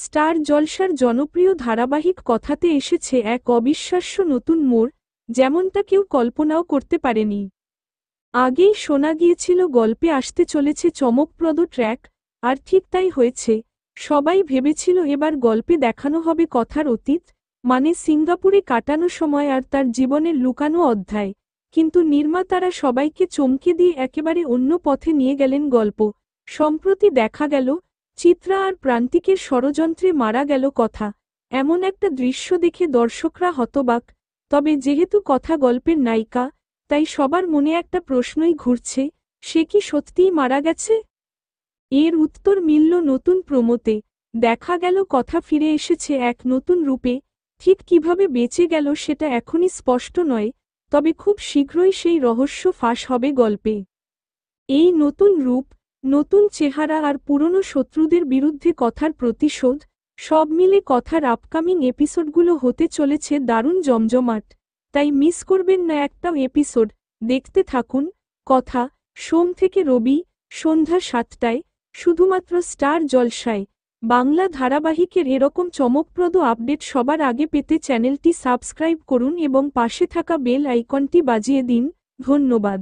Star জলসার জনপ্রিয় ধারাবাহিক কথাতে এসেছে এক অবিশ্বাস্য নতুন মোড়, যেমনটা কেউ কল্পনাও করতে পারেনি। আগেই শোনা গিয়েছিল গল্পে আসতে চলেছে চমকপ্রদ ট্র্যাক, আর ঠিক তাই হয়েছে। সবাই ভেবেছিল এবার গল্পে দেখানো হবে কথার অতীত, মানে সিঙ্গাপুরে কাটানো সময় আর তার জীবনের লুকানো অধ্যায়। কিন্তু নির্মাতারা সবাইকে চমকে দিয়ে একেবারে অন্য পথে নিয়ে গেলেন গল্প। সম্প্রতি দেখা গেল, চিত্রা আর প্রান্তিকের ষড়যন্ত্রে মারা গেল কথা। এমন একটা দৃশ্য দেখে দর্শকরা হতবাক। তবে যেহেতু কথা গল্পের নায়িকা, তাই সবার মনে একটা প্রশ্নই ঘুরছে, সে কি সত্যিই মারা গেছে? এর উত্তর মিলল নতুন প্রোমোতে। দেখা গেল কথা ফিরে এসেছে এক নতুন রূপে। ঠিক কিভাবে বেঁচে গেল সেটা এখনই স্পষ্ট নয়, তবে খুব শীঘ্রই সেই রহস্য ফাঁস হবে গল্পে। এই নতুন রূপ, নতুন চেহারা আর পুরনো শত্রুদের বিরুদ্ধে কথার প্রতিশোধ, সব মিলে কথার আপকামিং এপিসোডগুলো হতে চলেছে দারুণ জমজমাট। তাই মিস করবেন না একটাও এপিসোড। দেখতে থাকুন কথা, সোম থেকে রবি, সন্ধ্যা ৭টায়, শুধুমাত্র স্টার জলসায়। বাংলা ধারাবাহিকের এরকম চমকপ্রদ আপডেট সবার আগে পেতে চ্যানেলটি সাবস্ক্রাইব করুন এবং পাশে থাকা বেল আইকনটি বাজিয়ে দিন। ধন্যবাদ।